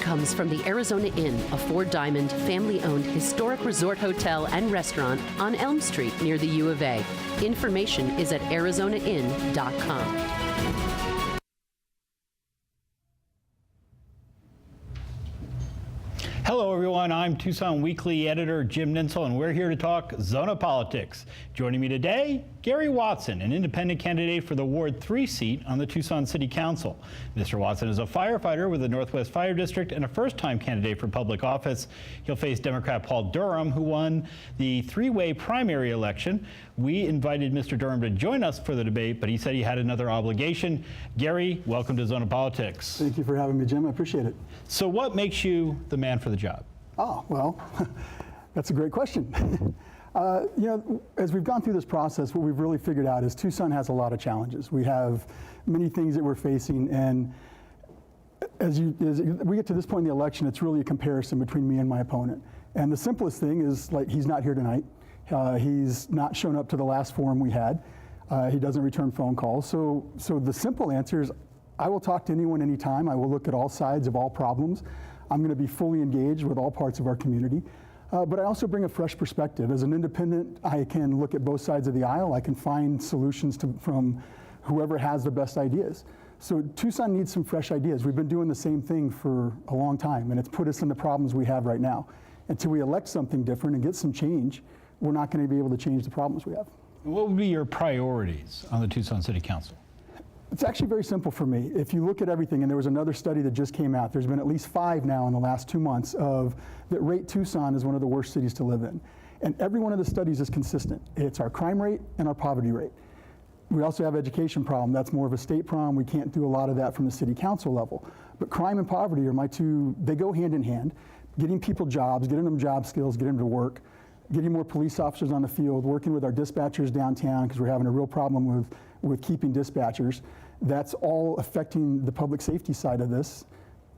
comes from the Arizona Inn, a four-diamond, family-owned historic resort hotel and restaurant on Elm Street near the U of A. Information is at arizonainn.com. Hello, everyone. I'm Tucson Weekly editor Jim Nintzel, and we're here to talk Zona politics. Joining me today, Gary Watson, an independent candidate for the Ward 3 seat on the Tucson City Council. Mr. Watson is a firefighter with the Northwest Fire District and a first-time candidate for public office. He'll face Democrat Paul Durham, who won the three-way primary election. We invited Mr. Durham to join us for the debate, but he said he had another obligation. Gary, welcome to Zona Politics. Thank you for having me, Jim. I appreciate it. So what makes you the man for the job? Oh, well, that's a great question. As we've gone through this process, what we've really figured out is Tucson has a lot of challenges. We have many things that we're facing, and as we get to this point in the election, it's really a comparison between me and my opponent. And the simplest thing is, like, he's not here tonight. He's not shown up to the last forum we had. He doesn't return phone calls. So the simple answer is, I will talk to anyone anytime. I will look at all sides of all problems. I'm going to be fully engaged with all parts of our community. But I also bring a fresh perspective. As an independent, I can look at both sides of the aisle. I can find solutions from whoever has the best ideas. So Tucson needs some fresh ideas. We've been doing the same thing for a long time, and it's put us in the problems we have right now. Until we elect something different and get some change, we're not going to be able to change the problems we have. What would be your priorities on the Tucson City Council? It's actually very simple for me. If you look at everything, and there was another study that just came out, there's been at least 5 now in the last 2 months that rate Tucson as one of the worst cities to live in. And every one of the studies is consistent. It's our crime rate and our poverty rate. We also have education problem. That's more of a state problem. We can't do a lot of that from the city council level. But crime and poverty are my two, they go hand in hand. Getting people jobs, getting them job skills, getting them to work, getting more police officers on the field, working with our dispatchers downtown, because we're having a real problem with keeping dispatchers. That's all affecting the public safety side of this.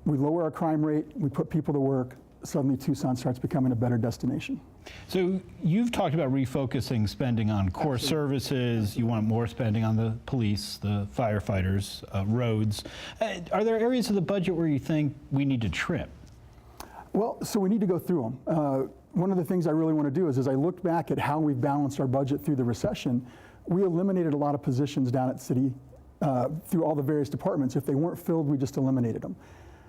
We lower our crime rate, we put people to work, suddenly Tucson starts becoming a better destination. So you've talked about refocusing spending on core Absolutely. Services. You want more spending on the police, the firefighters, roads. Are there areas of the budget where you think we need to trim? Well, so we need to go through them. One of the things I really want to do is, as I looked back at how we've balanced our budget through the recession, we eliminated a lot of positions down at city through all the various departments. If they weren't filled, we just eliminated them.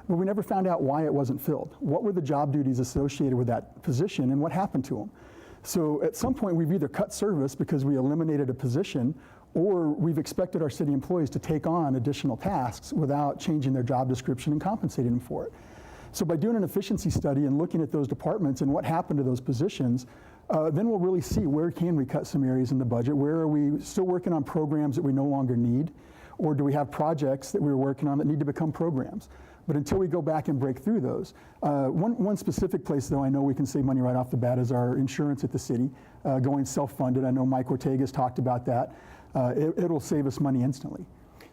But we never found out why it wasn't filled. What were the job duties associated with that position and what happened to them? So at some point we've either cut service because we eliminated a position, or we've expected our city employees to take on additional tasks without changing their job description and compensating them for it. So by doing an efficiency study and looking at those departments and what happened to those positions, then we'll really see where can we cut some areas in the budget, where are we still working on programs that we no longer need, or do we have projects that we're working on that need to become programs? But until we go back and break through those, one specific place though I know we can save money right off the bat is our insurance at the city, going self-funded. I know Mike Ortega's talked about that. It'll save us money instantly.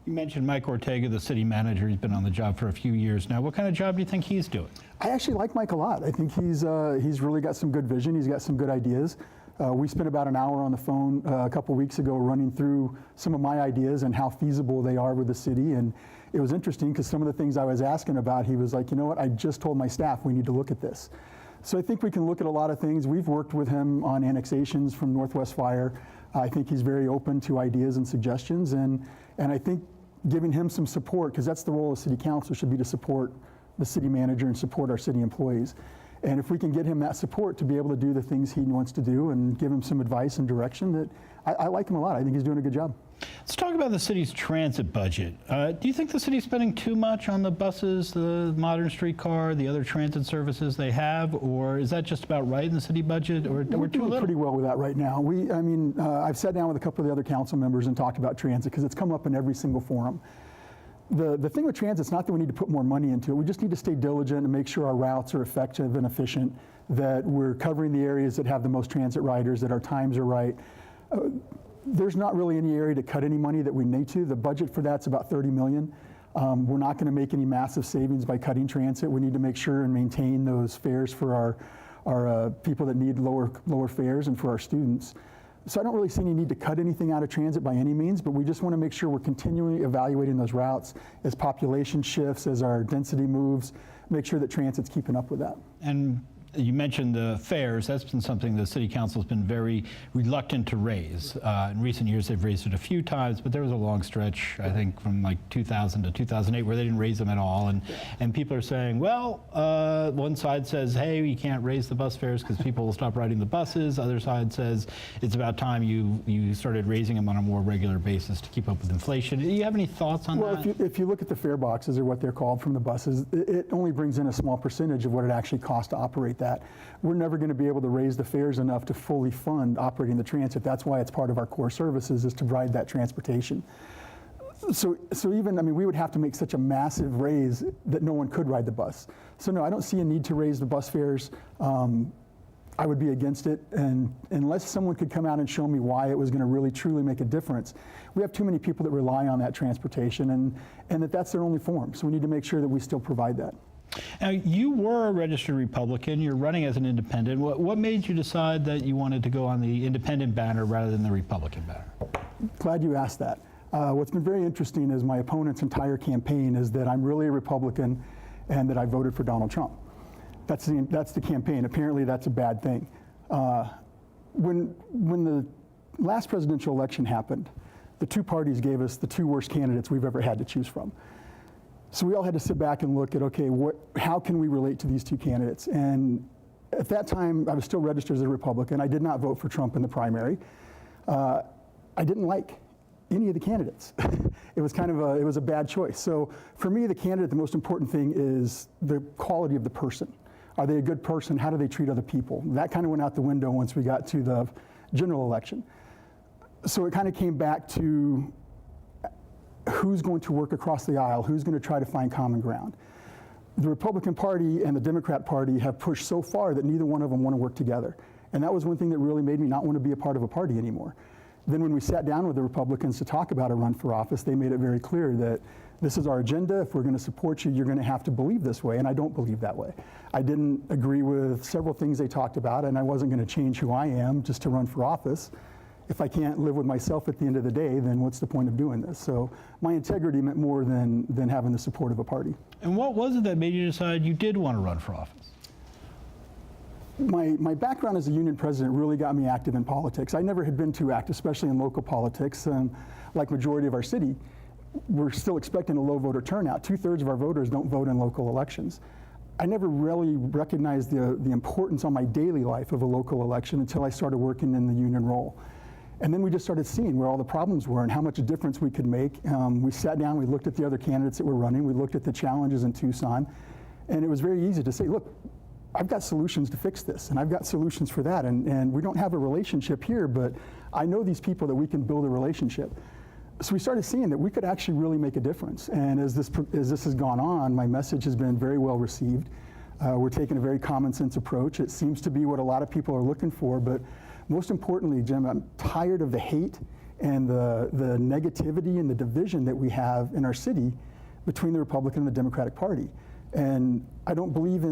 You mentioned Mike Ortega, the city manager. He's been on the job for a few years now. What kind of job do you think he's doing? I actually like Mike a lot. I think he's really got some good vision. He's got some good ideas. We spent about an hour on the phone a couple weeks ago running through some of my ideas and how feasible they are with the city. And it was interesting because some of the things I was asking about, he was like, you know what, I just told my staff we need to look at this. So I think we can look at a lot of things. We've worked with him on annexations from Northwest Fire. I think he's very open to ideas and suggestions. And I think giving him some support, because that's the role of city council, should be to support the city manager and support our city employees. And if we can get him that support to be able to do the things he wants to do and give him some advice and direction, that I like him a lot. I think he's doing a good job. Let's talk about the city's transit budget. Do you think the city's spending too much on the buses, the modern streetcar, the other transit services they have, or is that just about right in the city budget, or we're too doing little? Pretty well with that right now. I've sat down with a couple of the other council members and talked about transit because it's come up in every single forum. The thing with transit is not that we need to put more money into it. We just need to stay diligent and make sure our routes are effective and efficient, that we're covering the areas that have the most transit riders, that our times are right. There's not really any area to cut any money that we need to. The budget for that's about $30 million. We're not going to make any massive savings by cutting transit. We need to make sure and maintain those fares for our people that need lower fares and for our students. So I don't really see any need to cut anything out of transit by any means, but we just want to make sure we're continually evaluating those routes as population shifts, as our density moves, make sure that transit's keeping up with that. And you mentioned the fares. That's been something the City Council has been very reluctant to raise. In recent years, they've raised it a few times, but there was a long stretch, I think, from like 2000 to 2008, where they didn't raise them at all. And people are saying, well, one side says, hey, you can't raise the bus fares because people will stop riding the buses. Other side says it's about time you started raising them on a more regular basis to keep up with inflation. Do you have any thoughts on that? Well, if you look at the fare boxes, or what they're called from the buses, it only brings in a small percentage of what it actually costs to operate that. We're never going to be able to raise the fares enough to fully fund operating the transit. That's why it's part of our core services, is to provide that transportation. So even, I mean, we would have to make such a massive raise that no one could ride the bus. So no, I don't see a need to raise the bus fares. I would be against it, and unless someone could come out and show me why it was going to really truly make a difference. We have too many people that rely on that transportation, and that's their only form. So we need to make sure that we still provide that. Now, you were a registered Republican. You're running as an independent. What made you decide that you wanted to go on the independent banner rather than the Republican banner? Glad you asked that. What's been very interesting is my opponent's entire campaign is that I'm really a Republican and that I voted for Donald Trump. That's the campaign. Apparently, that's a bad thing. When the last presidential election happened, the two parties gave us the two worst candidates we've ever had to choose from. So we all had to sit back and look at, okay, how can we relate to these two candidates? And at that time, I was still registered as a Republican. I did not vote for Trump in the primary. I didn't like any of the candidates. It was it was a bad choice. So for me, the candidate, the most important thing is the quality of the person. Are they a good person? How do they treat other people? That kind of went out the window once we got to the general election. So it kind of came back to who's going to work across the aisle, who's going to try to find common ground. The Republican Party and the Democrat Party have pushed so far that neither one of them want to work together. And that was one thing that really made me not want to be a part of a party anymore. Then when we sat down with the Republicans to talk about a run for office, they made it very clear that this is our agenda. If we're going to support you, you're going to have to believe this way, and I don't believe that way. I didn't agree with several things they talked about, and I wasn't going to change who I am just to run for office. If I can't live with myself at the end of the day, then what's the point of doing this? So my integrity meant more than having the support of a party. And what was it that made you decide you did want to run for office? My background as a union president really got me active in politics. I never had been too active, especially in local politics. Like majority of our city, we're still expecting a low voter turnout. 2/3 of our voters don't vote in local elections. I never really recognized the importance on my daily life of a local election until I started working in the union role. And then we just started seeing where all the problems were and how much a difference we could make. We sat down, we looked at the other candidates that were running, we looked at the challenges in Tucson, and it was very easy to say, look, I've got solutions to fix this, and I've got solutions for that, and we don't have a relationship here, but I know these people that we can build a relationship. So we started seeing that we could actually really make a difference, and as this has gone on, my message has been very well received. We're taking a very common sense approach. It seems to be what a lot of people are looking for, but most importantly, Jim, I'm tired of the hate and the negativity and the division that we have in our city between the Republican and the Democratic Party. And I don't believe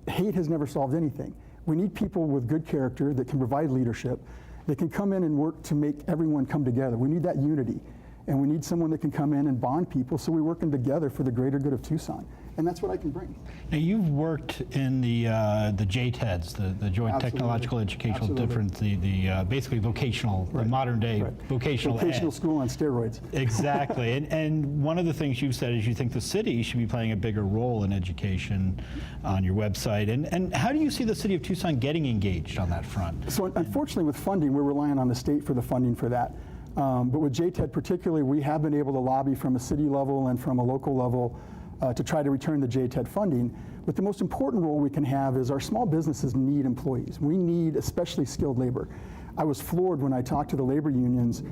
hate has never solved anything. We need people with good character that can provide leadership, that can come in and work to make everyone come together. We need that unity. And we need someone that can come in and bond people so we're working together for the greater good of Tucson. And that's what I can bring. Now, you've worked in the JTEDs, the Joint Absolutely. Technological Educational Absolutely. Difference, the basically vocational, Right. the modern day Right. vocational ed. School on steroids. Exactly. and one of the things you've said is you think the city should be playing a bigger role in education on your website. And how do you see the city of Tucson getting engaged on that front? So unfortunately with funding, we're relying on the state for the funding for that. But with JTED particularly, we have been able to lobby from a city level and from a local level to try to return the JTED funding. But the most important role we can have is our small businesses need employees. We need especially skilled labor. I was floored when I talked to the labor unions.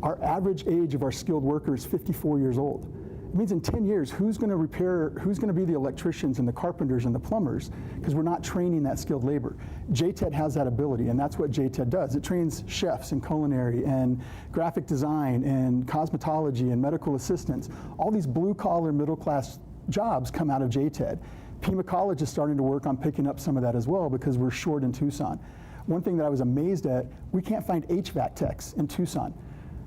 Our average age of our skilled workers is 54 years old. It means in 10 years, who's going to be the electricians and the carpenters and the plumbers? Because we're not training that skilled labor. JTED has that ability, and that's what JTED does. It trains chefs in culinary and graphic design and cosmetology and medical assistants. All these blue-collar, middle-class jobs come out of JTED. Pima College is starting to work on picking up some of that as well because we're short in Tucson. One thing that I was amazed at, we can't find HVAC techs in Tucson.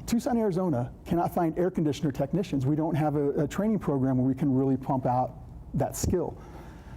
Tucson, Arizona cannot find air conditioner technicians. We don't have a training program where we can really pump out that skill.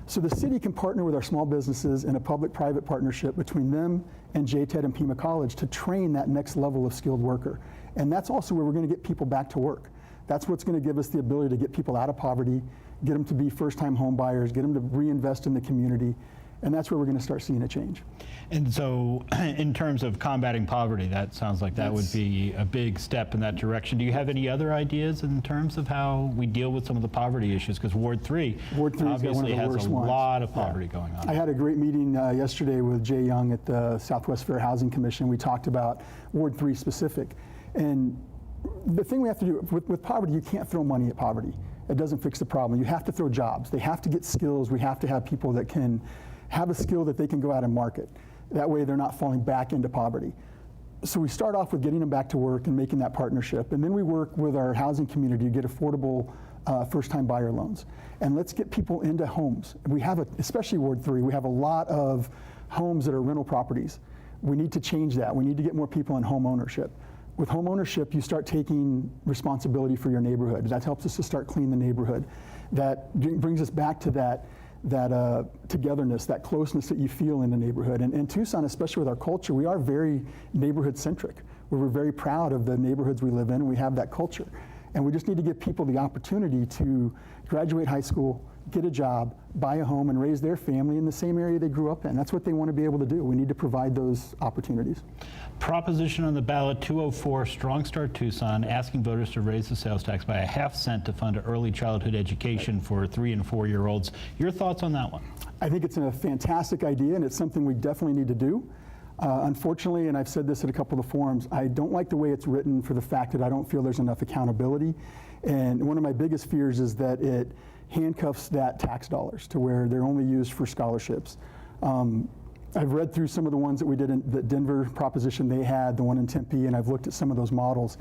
So the city can partner with our small businesses in a public-private partnership between them and JTED and Pima College to train that next level of skilled worker. And that's also where we're going to get people back to work. That's what's going to give us the ability to get people out of poverty, get them to be first-time home buyers, get them to reinvest in the community, and that's where we're going to start seeing a change. And so in terms of combating poverty, that sounds like that would be a big step in that direction. Do you have any other ideas in terms of how we deal with some of the poverty issues? Because Ward 3 obviously has a lot of poverty going on. I had a great meeting yesterday with Jay Young at the Southwest Fair Housing Commission. We talked about Ward 3 specific. And the thing we have to do with poverty, you can't throw money at poverty. It doesn't fix the problem. You have to throw jobs. They have to get skills. We have to have people that can have a skill that they can go out and market. That way they're not falling back into poverty. So we start off with getting them back to work and making that partnership. And then we work with our housing community to get affordable first-time buyer loans. And let's get people into homes. We have, especially Ward 3, we have a lot of homes that are rental properties. We need to change that. We need to get more people in home ownership. With home ownership, you start taking responsibility for your neighborhood. That helps us to start cleaning the neighborhood. That brings us back to that togetherness, that closeness that you feel in the neighborhood. And in Tucson, especially with our culture, we are very neighborhood-centric. We're very proud of the neighborhoods we live in, and we have that culture. And we just need to give people the opportunity to graduate high school, get a job, buy a home, and raise their family in the same area they grew up in. That's what they want to be able to do. We need to provide those opportunities. Proposition on the ballot 204, Strong Start Tucson, asking voters to raise the sales tax by ½ cent to fund early childhood education for 3- and 4-year-olds. Your thoughts on that one? I think it's a fantastic idea, and it's something we definitely need to do. Unfortunately, and I've said this at a couple of the forums, I don't like the way it's written for the fact that I don't feel there's enough accountability. And one of my biggest fears is that it handcuffs that tax dollars to where they're only used for scholarships. I've read through some of the ones that we did in the Denver proposition they had, the one in Tempe, and I've looked at some of those models.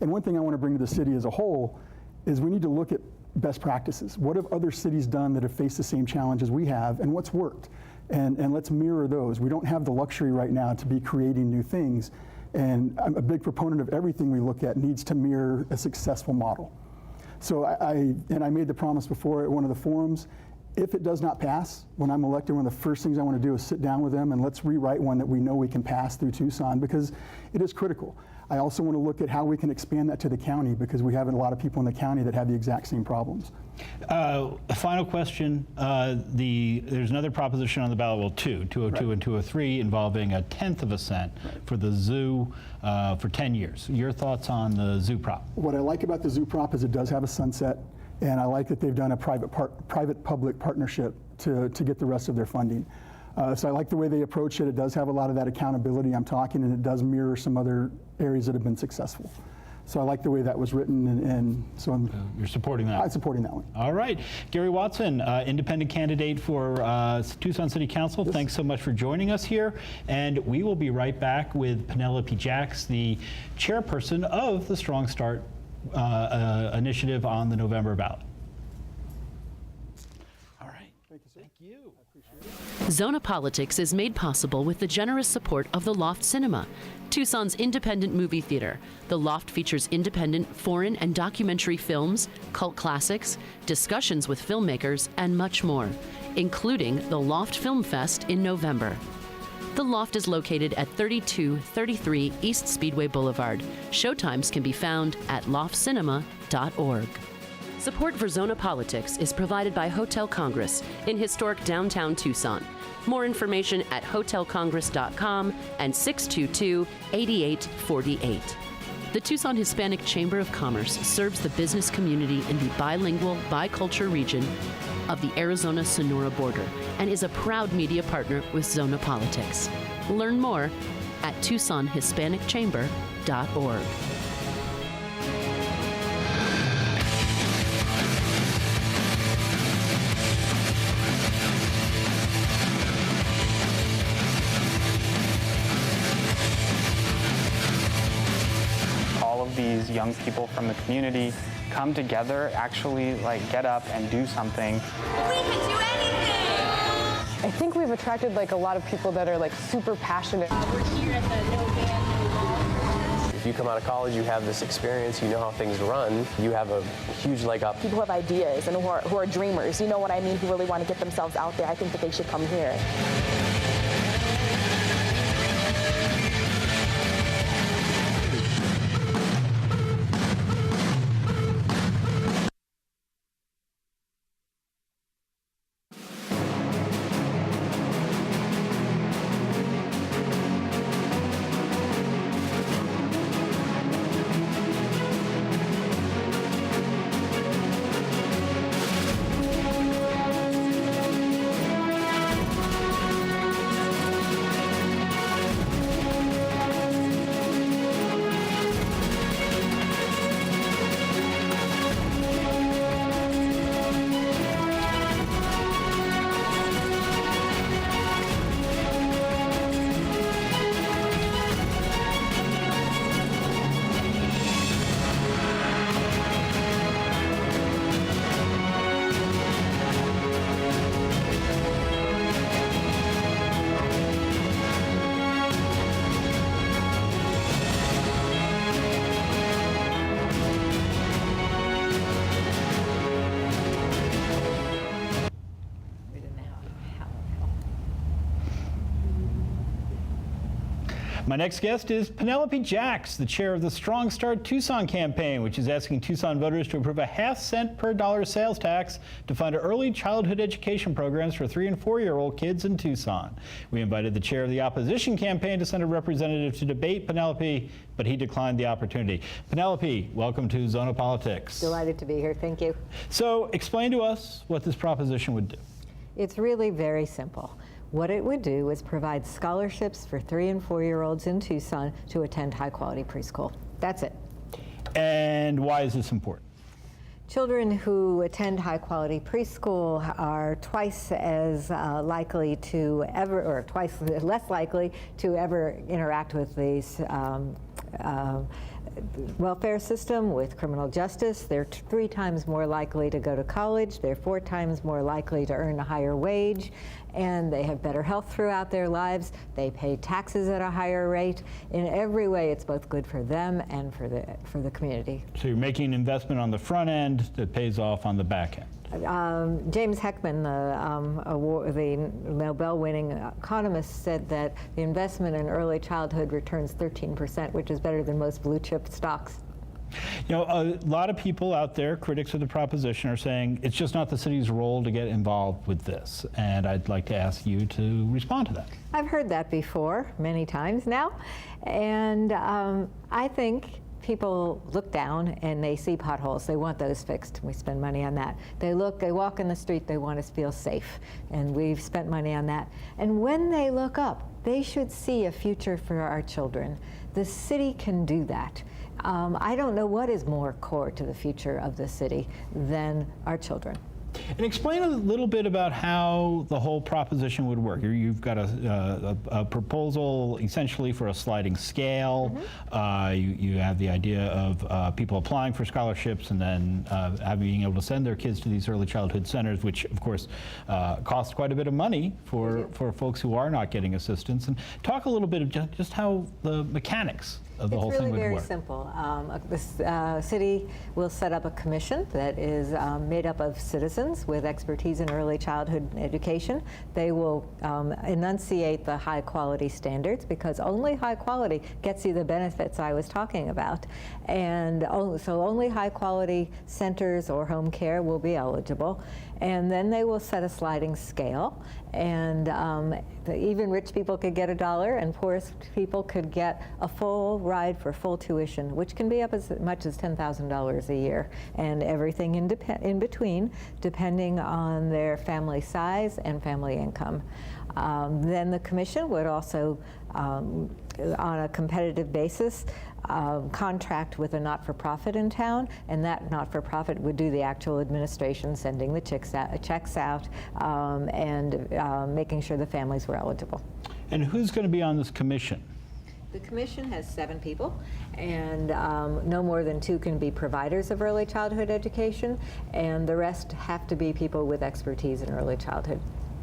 And one thing I want to bring to the city as a whole is we need to look at best practices. What have other cities done that have faced the same challenges we have, and what's worked? And let's mirror those. We don't have the luxury right now to be creating new things, and I'm a big proponent of everything we look at needs to mirror a successful model. So I made the promise before at one of the forums, if it does not pass, when I'm elected, one of the first things I want to do is sit down with them and let's rewrite one that we know we can pass through Tucson, because it is critical. I also want to look at how we can expand that to the county, because we have a lot of people in the county that have the exact same problems. Final question. There's another proposition on the ballot, well, 202 right. and 203, involving ½ cent for the zoo for 10 years. Your thoughts on the zoo prop? What I like about the zoo prop is it does have a sunset, and I like that they've done a private-public partnership to get the rest of their funding. So I like the way they approach it. It does have a lot of that accountability I'm talking, and it does mirror some other areas that have been successful. So I like the way that was written, and so you're supporting that? I'm supporting that one. All right. Gary Watson, independent candidate for Tucson City Council, thanks so much for joining us here. And we will be right back with Penelope Jacks, the chairperson of the Strong Start initiative on the November ballot. All right. Thank you, sir. Thank you. I appreciate it. Zona Politics is made possible with the generous support of the Loft Cinema, Tucson's independent movie theater. The Loft features independent foreign and documentary films, cult classics, discussions with filmmakers, and much more, including the Loft Film Fest in November. The Loft is located at 3233 East Speedway Boulevard. Showtimes can be found at loftcinema.org. Support for Zona Politics is provided by Hotel Congress in historic downtown Tucson. More information at hotelcongress.com and 622-8848. The Tucson Hispanic Chamber of Commerce serves the business community in the bilingual, bicultural region of the Arizona-Sonora border and is a proud media partner with Zona Politics. Learn more at TucsonHispanicChamber.org. All of these young people from the community come together, actually get up and do something. We can do anything! I think we've attracted like a lot of people that are like super passionate. We're here at the No Ban, No Law. If you come out of college, you have this experience, you know how things run, you have a huge leg up. People who have ideas and who are dreamers, you know what I mean, who really want to get themselves out there, I think that they should come here. My next guest is Penelope Jacks, the chair of the Strong Start Tucson campaign, which is asking Tucson voters to approve a half-cent per dollar sales tax to fund early childhood education programs for 3- and 4-year-old kids in Tucson. We invited the chair of the opposition campaign to send a representative to debate Penelope, but he declined the opportunity. Penelope, welcome to Zona Politics. Delighted to be here. Thank you. So explain to us what this proposition would do. It's really very simple. What it would do is provide scholarships for 3- and 4-year-olds in Tucson to attend high-quality preschool. That's it. And why is this important? Children who attend high-quality preschool are twice as likely to ever, or twice less likely to ever interact with these welfare system, with criminal justice. They're 3 times more likely to go to college. They're 4 times more likely to earn a higher wage, and they have better health throughout their lives. They pay taxes at a higher rate. In every way, it's both good for them and for the community. So you're making an investment on the front end that pays off on the back end. James Heckman, the Nobel-winning economist, said that the investment in early childhood returns 13%, which is better than most blue chip stocks. You know, a lot of people out there, critics of the proposition, are saying it's just not the city's role to get involved with this. And I'd like to ask you to respond to that. I've heard that before, many times now. And I think people look down and they see potholes. They want those fixed. We spend money on that. They walk in the street, they want to feel safe. And we've spent money on that. And when they look up, they should see a future for our children. The city can do that. I don't know what is more core to the future of the city than our children. And explain a little bit about how the whole proposition would work. You've got a proposal essentially for a sliding scale. You have the idea of people applying for scholarships and then being able to send their kids to these early childhood centers, which of course cost quite a bit of money for folks who are not getting assistance. And talk a little bit of just how the mechanics of the whole thing would work. It's really very simple. The city will set up a commission that is made up of citizens with expertise in early childhood education. They will enunciate the high quality standards, because only high quality gets you the benefits I was talking about. And so only high quality centers or home care will be eligible. And then they will set a sliding scale, and even rich people could get $1, and poorest people could get a full ride for full tuition, which can be up as much as $10,000 a year, and everything in between, depending on their family size and family income. Then the commission would also, on a competitive basis, contract with a not-for-profit in town, and that not-for-profit would do the actual administration, sending the checks out, and making sure the families were eligible. And who's going to be on this commission? The commission has 7 people, and no more than 2 can be providers of early childhood education, and the rest have to be people with expertise in early childhood.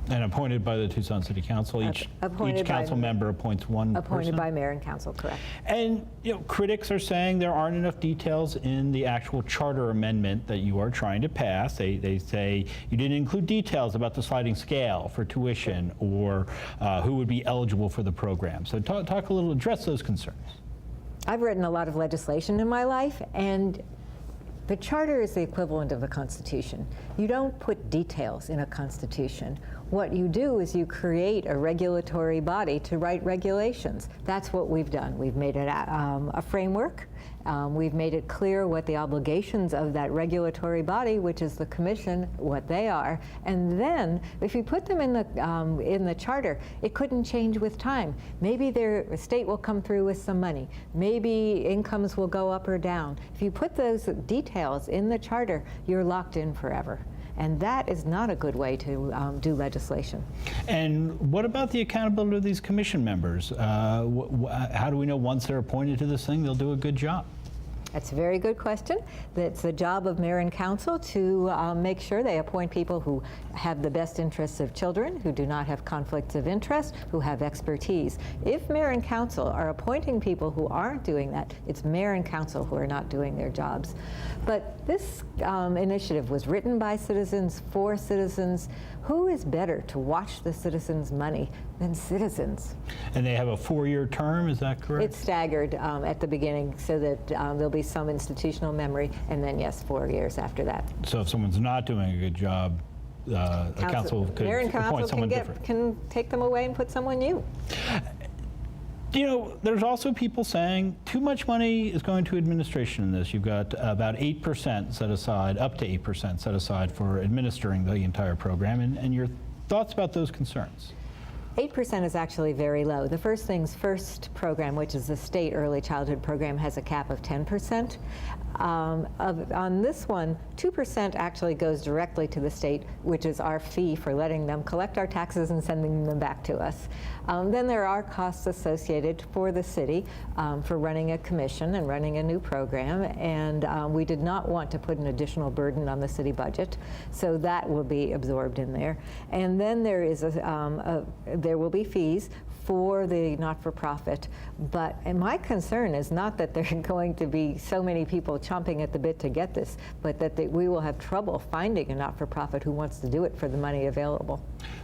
And appointed by the Tucson City Council. Each Appointed by council member appoints one Appointed person. by mayor and council, correct. And critics are saying there aren't enough details in the actual charter amendment that you are trying to pass. They say you didn't include details about the sliding scale for tuition or who would be eligible for the program. So talk a little, address those concerns. I've written a lot of legislation in my life, and the charter is the equivalent of the Constitution. You don't put details in a Constitution. What you do is you create a regulatory body to write regulations. That's what we've done. We've made it a framework. We've made it clear what the obligations of that regulatory body, which is the commission, what they are. And then, if you put them in the charter, it couldn't change with time. Maybe their state will come through with some money. Maybe incomes will go up or down. If you put those details in the charter, you're locked in forever. And that is not a good way to do legislation. And what about the accountability of these commission members? How do we know once they're appointed to this thing, they'll do a good job? That's a very good question. It's the job of mayor and council to make sure they appoint people who have the best interests of children, who do not have conflicts of interest, who have expertise. If mayor and council are appointing people who aren't doing that, it's mayor and council who are not doing their jobs. But this initiative was written by citizens, for citizens. Who is better to watch the citizens' money than citizens? And they have a 4-year term, is that correct? It's staggered at the beginning so that there'll be some institutional memory, and then, yes, 4 years after that. So if someone's not doing a good job, council could appoint someone different. Can take them away and put someone new. There's also people saying too much money is going to administration in this. You've got about 8% set aside, up to 8% set aside for administering the entire program. And your thoughts about those concerns? 8% is actually very low. The First Things First program, which is the state early childhood program, has a cap of 10%. On this one, 2% actually goes directly to the state, which is our fee for letting them collect our taxes and sending them back to us. Then there are costs associated for the city for running a commission and running a new program, and we did not want to put an additional burden on the city budget, so that will be absorbed in there. And then there is there will be fees for the not-for-profit, and my concern is not that there are going to be so many people chomping at the bit to get this, but that we will have trouble finding a not-for-profit who wants to do it for the money available.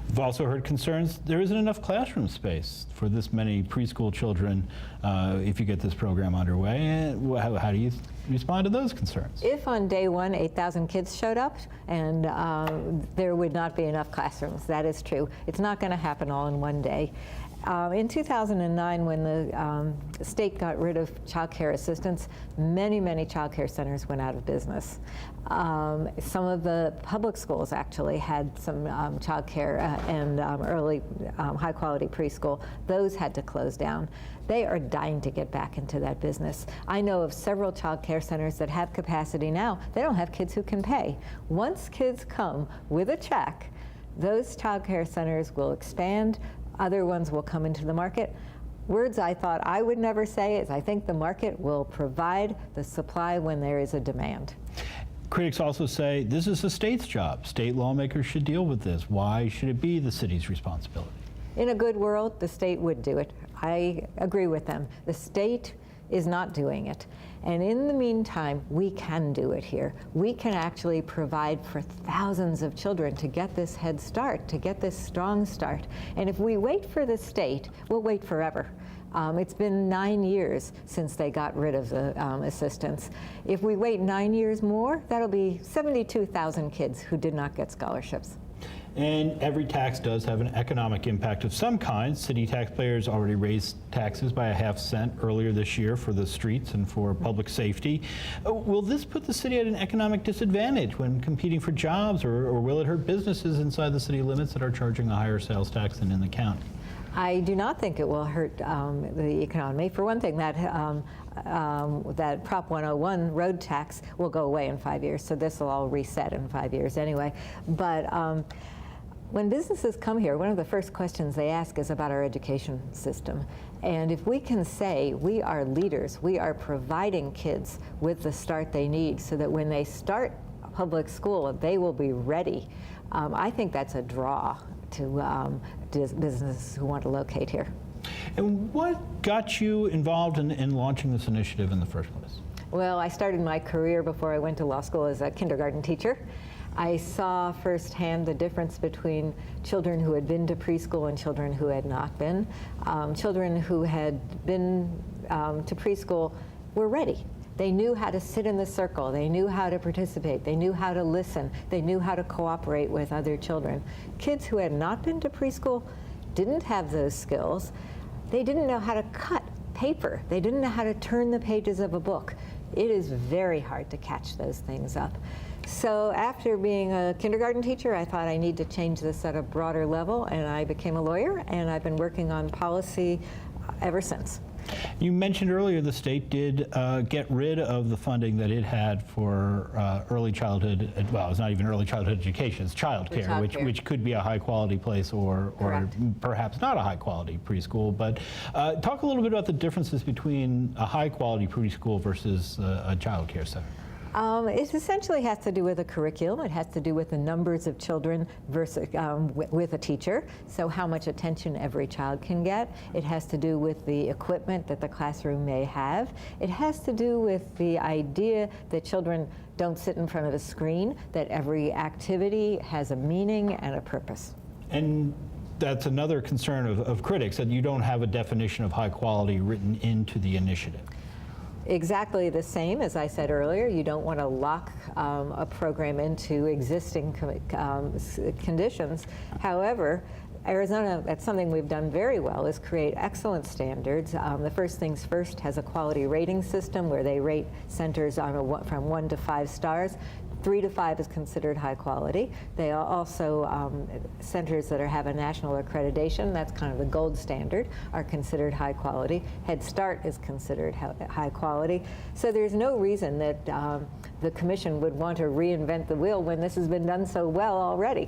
We've also heard concerns there isn't enough classroom space for this many preschool children if you get this program underway. How do you respond to those concerns? If on day one 8,000 kids showed up, and there would not be enough classrooms, that is true. It's not going to happen all in one day. In 2009, when the state got rid of child care assistance, many child care centers went out of business. Some of the public schools actually had some child care and early high-quality preschool. Those had to close down. They are dying to get back into that business. I know of several child care centers that have capacity now. They don't have kids who can pay. Once kids come with a check, those child care centers will expand. Other ones will come into the market. Words I thought I would never say is I think the market will provide the supply when there is a demand. Critics also say this is the state's job. State lawmakers should deal with this. Why should it be the city's responsibility? In a good world, the state would do it. I agree with them. The state is not doing it. And in the meantime, we can do it here. We can actually provide for thousands of children to get this head start, to get this strong start. And if we wait for the state, we'll wait forever. It's been 9 years since they got rid of the assistance. If we wait 9 years more, that'll be 72,000 kids who did not get scholarships. And every tax does have an economic impact of some kind. City taxpayers already raised taxes by ½ cent earlier this year for the streets and for public safety. Will this put the city at an economic disadvantage when competing for jobs, or will it hurt businesses inside the city limits that are charging a higher sales tax than in the county? I do not think it will hurt the economy. For one thing, that Prop 101 road tax will go away in 5 years, so this will all reset in 5 years anyway. But when businesses come here, one of the first questions they ask is about our education system. And if we can say we are leaders, we are providing kids with the start they need so that when they start public school, they will be ready, I think that's a draw to businesses who want to locate here. And what got you involved in launching this initiative in the first place? Well, I started my career before I went to law school as a kindergarten teacher. I saw firsthand the difference between children who had been to preschool and children who had not been. Children who had been to preschool were ready. They knew how to sit in the circle. They knew how to participate. They knew how to listen. They knew how to cooperate with other children. Kids who had not been to preschool didn't have those skills. They didn't know how to cut paper. They didn't know how to turn the pages of a book. It is very hard to catch those things up. So after being a kindergarten teacher, I thought I need to change this at a broader level, and I became a lawyer, and I've been working on policy ever since. You mentioned earlier the state did get rid of the funding that it had for early childhood, well, it's not even early childhood education, it's child care, which could be a high quality place or perhaps not a high quality preschool. But talk a little bit about the differences between a high quality preschool versus a child care center. It essentially has to do with the curriculum. It has to do with the numbers of children versus with a teacher, so how much attention every child can get. It has to do with the equipment that the classroom may have. It has to do with the idea that children don't sit in front of a screen, that every activity has a meaning and a purpose. And that's another concern of critics, that you don't have a definition of high quality written into the initiative. Exactly the same as I said earlier. You don't want to lock a program into existing conditions. However, Arizona, that's something we've done very well, is create excellent standards. The First Things First has a quality rating system where they rate centers on from 1 to 5 stars. 3 to 5 is considered high quality. They are also centers that have a national accreditation, that's kind of the gold standard, are considered high quality. Head Start is considered high quality. So there's no reason that the commission would want to reinvent the wheel when this has been done so well already.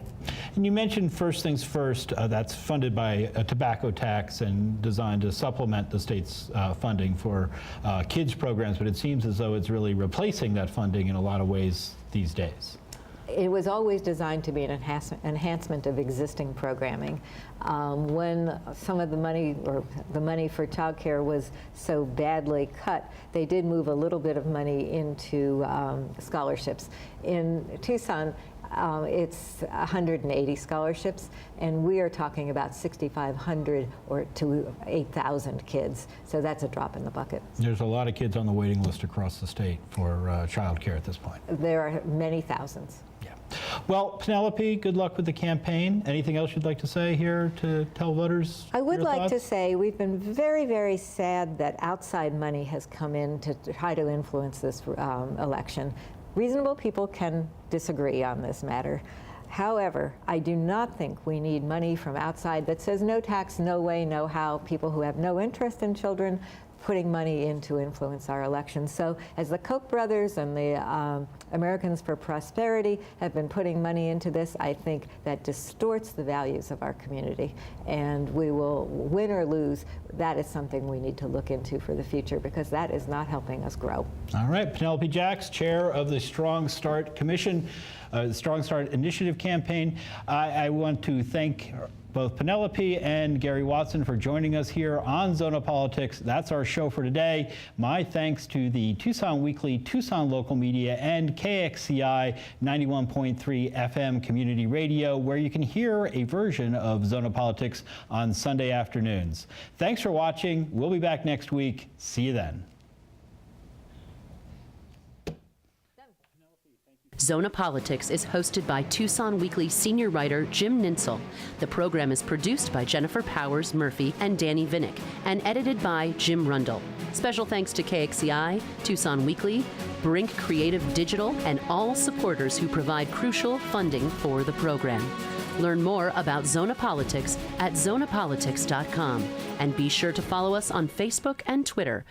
And you mentioned First Things First, that's funded by a tobacco tax and designed to supplement the state's funding for kids programs, but it seems as though it's really replacing that funding in a lot of ways these days. It was always designed to be an enhancement of existing programming. When some of the money, or the money for child care, was so badly cut, they did move a little bit of money into scholarships. In Tucson, it's 180 scholarships, and we are talking about 6,500 or to 8,000 kids. So that's a drop in the bucket. There's a lot of kids on the waiting list across the state for child care at this point. There are many thousands. Yeah. Well, Penelope, good luck with the campaign. Anything else you'd like to say here to tell voters? I would like thoughts? to say we've been very, very sad that outside money has come in to try to influence this election. Reasonable people can disagree on this matter. However, I do not think we need money from outside that says no tax, no way, no how, people who have no interest in children putting money in to influence our elections. So as the Koch brothers and the Americans for Prosperity have been putting money into this, I think that distorts the values of our community. And we will win or lose. That is something we need to look into for the future, because that is not helping us grow. All right, Penelope Jacks, chair of the Strong Start Commission, Strong Start Initiative campaign. I want to thank both Penelope and Gary Watson for joining us here on Zona Politics. That's our show for today. My thanks to the Tucson Weekly, Tucson Local Media, and KXCI 91.3 FM Community Radio, where you can hear a version of Zona Politics on Sunday afternoons. Thanks for watching. We'll be back next week. See you then. Zona Politics is hosted by Tucson Weekly senior writer Jim Nintzel. The program is produced by Jennifer Powers Murphy and Danny Vinnick and edited by Jim Rundle. Special thanks to KXCI, Tucson Weekly, Brink Creative Digital, and all supporters who provide crucial funding for the program. Learn more about Zona Politics at zonapolitics.com, and be sure to follow us on Facebook and Twitter